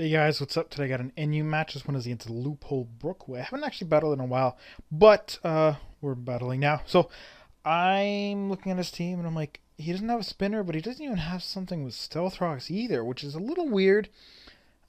Hey guys, what's up? Today I got an NU match. This one is against Loophol Brook, who I haven't actually battled in a while, but we're battling now. So I'm looking at his team and I'm like, he doesn't have a spinner, but he doesn't even have something with Stealth Rocks either, which is a little weird.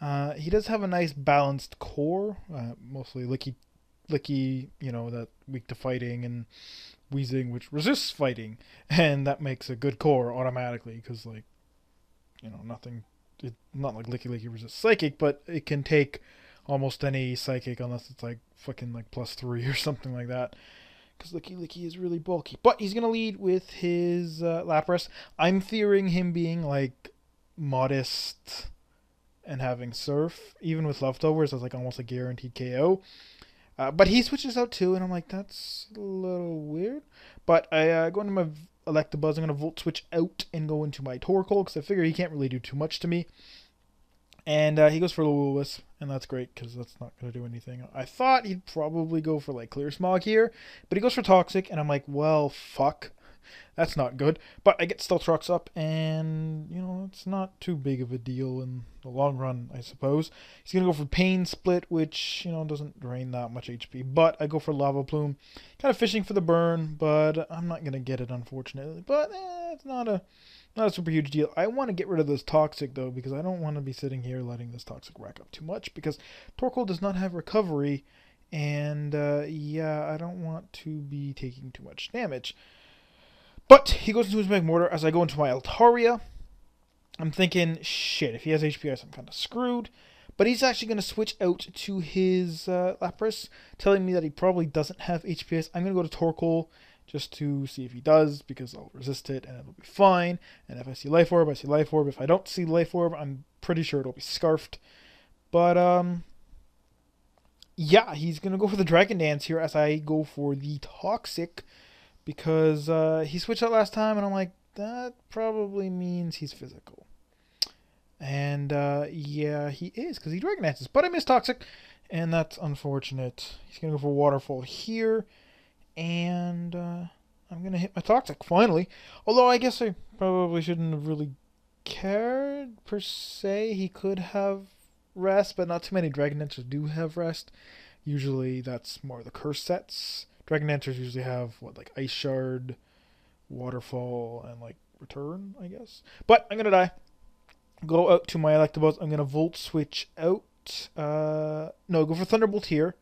He does have a nice balanced core, mostly licky, that weak to fighting, and wheezing, which resists fighting, and that makes a good core automatically because nothing. Not like Licky resists psychic, but it can take almost any psychic unless it's like fucking like +3 or something like that. Because Licky is really bulky. But he's gonna lead with his Lapras. I'm fearing him being like modest and having Surf, even with leftovers, that's like almost a guaranteed KO. But he switches out too, and I'm like, that's a little weird. But I go into my Electabuzz. I'm going to Volt Switch out and go into my Torkoal, because I figure he can't really do too much to me. And he goes for Will-O-Wisp, and that's great, because that's not going to do anything. I thought he'd probably go for, like, Clear Smog here, but he goes for Toxic, and I'm like, well, fuck. That's not good. But I get Stealth Rocks up, and, it's not too big of a deal in the long run, I suppose. He's going to go for Pain Split, which, doesn't drain that much HP. But I go for Lava Plume. Kind of fishing for the burn, but I'm not going to get it, unfortunately. But it's not a super huge deal. I want to get rid of this Toxic, though, because I don't want to be sitting here letting this Toxic rack up too much, because Torkoal does not have recovery, and, yeah, I don't want to be taking too much damage. But he goes into his Magmortar as I go into my Altaria. I'm thinking, shit, if he has HPS, I'm kind of screwed. But he's actually going to switch out to his Lapras, telling me that he probably doesn't have HPS. I'm going to go to Torkoal just to see if he does, because I'll resist it and it'll be fine. And if I see Life Orb, I see Life Orb. If I don't see Life Orb, I'm pretty sure it'll be Scarfed. But, yeah, he's going to go for the Dragon Dance here as I go for the Toxic, because he switched out last time, and I'm like, that probably means he's physical. And, yeah, he is, because he Dragon Dances. But I missed Toxic, and that's unfortunate. He's going to go for Waterfall here, and I'm going to hit my Toxic, finally. Although I guess I probably shouldn't have really cared, per se. He could have Rest, but not too many Dragon Dancers do have Rest. Usually that's more the curse sets. Dragon Dancers usually have, like Ice Shard, Waterfall, and, like, Return, I guess. But I'm going to die. Go out to my Electabuzz. I'm going to Volt Switch out. No, go for Thunderbolt here,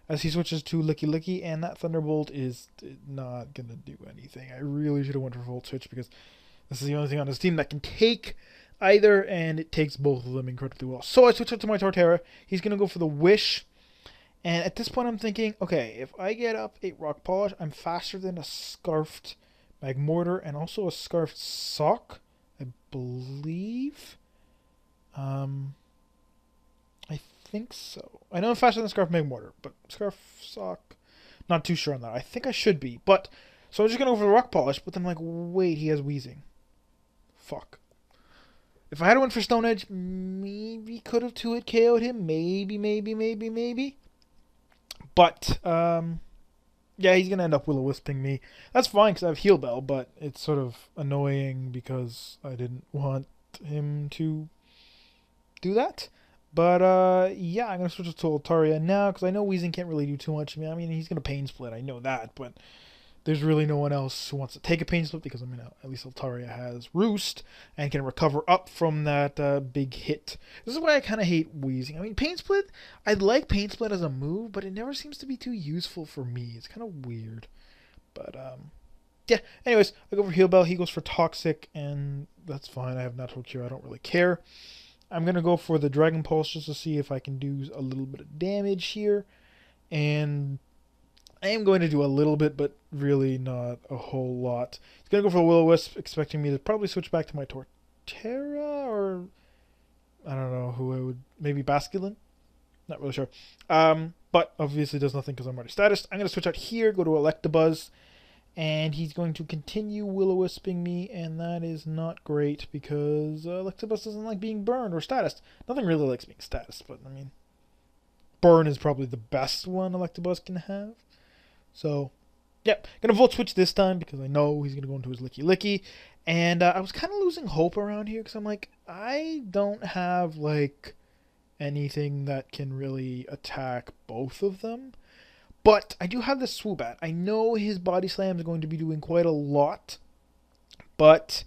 as he switches to Licky, and that Thunderbolt is not going to do anything. I really should have went for Volt Switch, because this is the only thing on his team that can take either, and it takes both of them incredibly well. So I switch out to my Torterra. He's going to go for the Wish. And at this point, I'm thinking, okay, if I get up 8 Rock Polish, I'm faster than a Scarfed Magmortar and also a Scarfed Sock, I believe. I think so. I know I'm faster than Scarfed Magmortar, but Scarf Sock, not too sure on that. I think I should be. But, so I'm just going to go for the Rock Polish, but then I'm like, wait, he has Wheezing. Fuck. If I had went for Stone Edge, maybe could have 2-hit KO'd him. Maybe. But, yeah, he's going to end up Will-O-Wisping me. That's fine, because I have Heal Bell, but it's sort of annoying because I didn't want him to do that. But, yeah, I'm going to switch to Altaria now, because I know Weezing can't really do too much to me. I mean, he's going to Pain Split, I know that, but there's really no one else who wants to take a Pain Split, because, at least Altaria has Roost and can recover up from that big hit. This is why I kind of hate Weezing. Pain Split, I like Pain Split as a move, but it never seems to be too useful for me. It's kind of weird. But, yeah. Anyways, I go for Heal Bell. He goes for Toxic, and that's fine. I have Natural Cure. I don't really care. I'm going to go for the Dragon Pulse just to see if I can do a little bit of damage here. And I am going to do a little bit, but really not a whole lot. He's going to go for a Will-O-Wisp, expecting me to probably switch back to my Torterra, or I don't know who I would, maybe Basculin? Not really sure. But obviously does nothing because I'm already status. I'm going to switch out here, go to Electabuzz, and he's going to continue Will-O-Wisping me, and that is not great because Electabuzz doesn't like being burned or status. Nothing really likes being status, but burn is probably the best one Electabuzz can have. So, yep, gonna Volt Switch this time because I know he's gonna go into his Licky. And I was kind of losing hope around here because I'm like, I don't have like anything that can really attack both of them. But I do have the Swoobat. I know his Body Slam is going to be doing quite a lot, but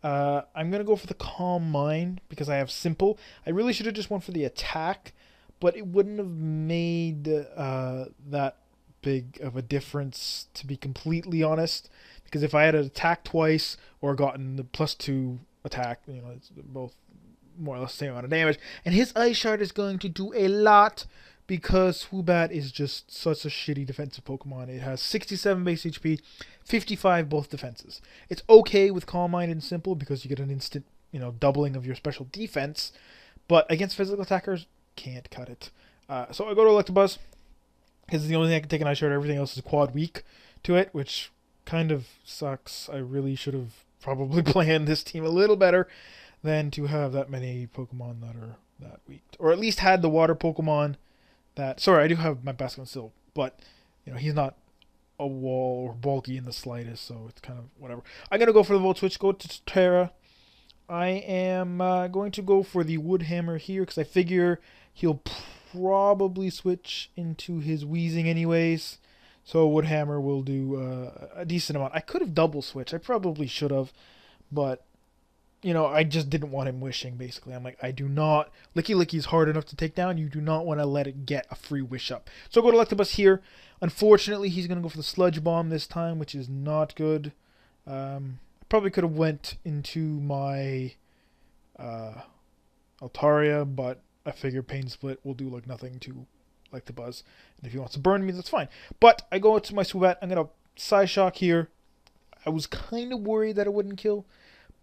I'm going to go for the Calm Mind because I have Simple. I really should have just went for the attack, but it wouldn't have made that big of a difference, to be completely honest. Because if I had attacked twice or gotten the +2 attack, it's both more or less the same amount of damage. And his Ice Shard is going to do a lot because Swoobat is just such a shitty defensive Pokemon. It has 67 base HP, 55 both defenses. It's okay with Calm Mind and Simple because you get an instant, doubling of your special defense. But against physical attackers, can't cut it. So I go to Electabuzz because it's the only thing I can take an Ice Shard. Everything else is quad weak to it, which kind of sucks. I really should have probably planned this team a little better than to have that many Pokemon that are that weak. Or at least had the water Pokemon that... Sorry, I do have my Basculin still, but he's not a wall or bulky in the slightest, so it's kind of whatever. I'm going to go for the Volt Switch, go to Terra. I am going to go for the Wood Hammer here because I figure he'll probably switch into his Wheezing anyways. So Wood Hammer will do a decent amount. I could have double switched. I probably should have, but I just didn't want him wishing, basically. I'm like, I do not... Licky Licky's hard enough to take down. You do not want to let it get a free wish up. So go to Electabuzz here. Unfortunately, he's going to go for the Sludge Bomb this time, which is not good. I probably could have went into my Altaria, but I figure Pain Split will do like nothing to Electabuzz. And if he wants to burn me, that's fine. But I go to my Swoobat. I'm going to Psyshock here. I was kind of worried that it wouldn't kill.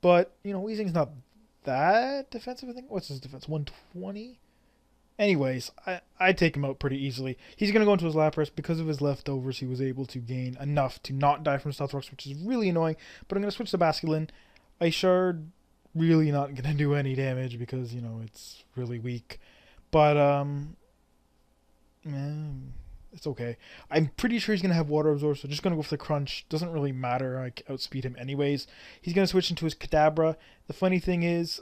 But, Weezing's not that defensive, I think. What's his defense? 120? Anyways, I take him out pretty easily. He's going to go into his Lapras. Because of his leftovers, he was able to gain enough to not die from Stealth Rocks, which is really annoying. But I'm going to switch to Basculin. Ice Shard, really not going to do any damage because, it's really weak. But, it's okay. I'm pretty sure he's going to have Water Absorb, so just going to go for the Crunch. Doesn't really matter. I outspeed him anyways. He's going to switch into his Kadabra. The funny thing is,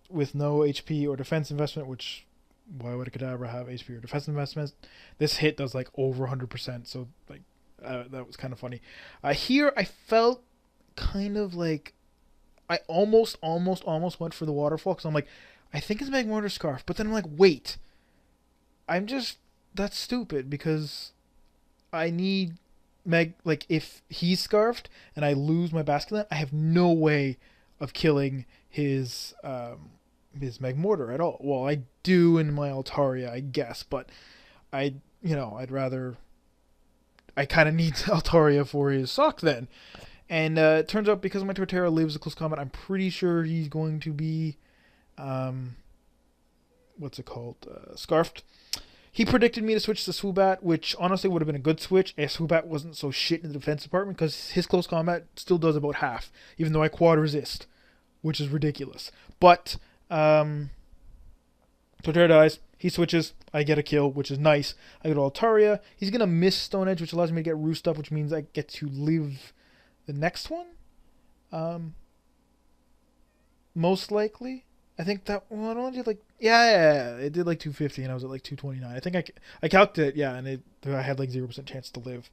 with no HP or defense investment, which, why would a Kadabra have HP or defense investment? This hit does like over 100%, so like that was kind of funny. Here, I felt kind of like I almost went for the Waterfall, because I'm like, I think it's Magmortar Scarf, but then I'm like, wait. That's stupid because I need if he's Scarfed and I lose my Basculin, I have no way of killing his Magmortar at all. Well, I do in my Altaria, I guess, but I'd rather... I kind of need Altaria for his Sock then. And it turns out because my Torterra lives a close combat, I'm pretty sure he's going to be... what's it called? Scarfed. He predicted me to switch to Swoobat, which honestly would have been a good switch if Swoobat wasn't so shit in the defense department, because his close combat still does about half, even though I quad resist, which is ridiculous. But, Torterra dies, he switches, I get a kill, which is nice. I go to Altaria, he's going to miss Stone Edge, which allows me to get Roost up, which means I get to live the next one? Most likely. I think that one only did like... Yeah, it did like 250 and I was at like 229. I think I calculated it, yeah, and I had like 0% chance to live.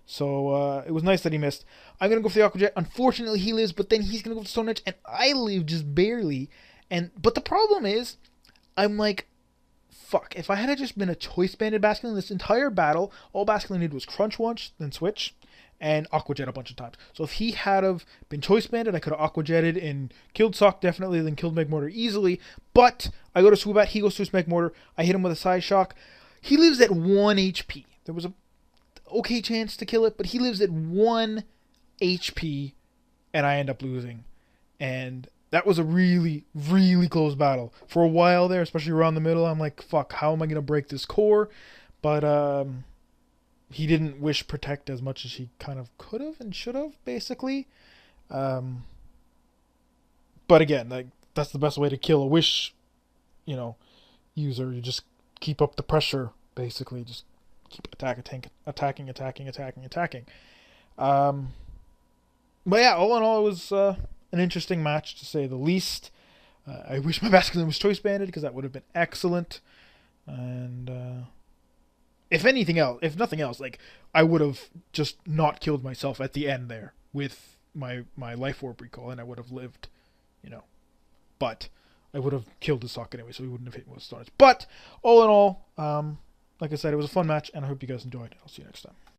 So it was nice that he missed. I'm going to go for the Aqua Jet. Unfortunately, he lives, but then he's going to go for Stone Edge, and I live just barely. But the problem is, I'm like, fuck, if I had just been a Choice Banded Basculin this entire battle, all Basculin did was crunch once, then switch, and Aqua Jet a bunch of times. So if he had have been Choice Banded, I could have Aqua Jetted and killed Sock definitely, then killed Magmortar easily. But I go to Swoobat, he goes to his Magmortar, I hit him with a Side Shock. He lives at 1 HP. There was a okay chance to kill it, but he lives at 1 HP, and I end up losing. And that was a really, really close battle. For a while there, especially around the middle, I'm like, fuck, how am I going to break this core? But, he didn't wish protect as much as he kind of could have and should have, basically. But again, like, that's the best way to kill a wish, user. You just keep up the pressure, basically. Just keep attacking. But yeah, all in all, it was an interesting match, to say the least. I wish my Basculin was choice banded because that would have been excellent. And if nothing else, like I would have just not killed myself at the end there with my life orb recall, and I would have lived, you know. But I would have killed the sock anyway, so he wouldn't have hit me with Stone Edge. But all in all, like I said, it was a fun match, and I hope you guys enjoyed. I'll see you next time.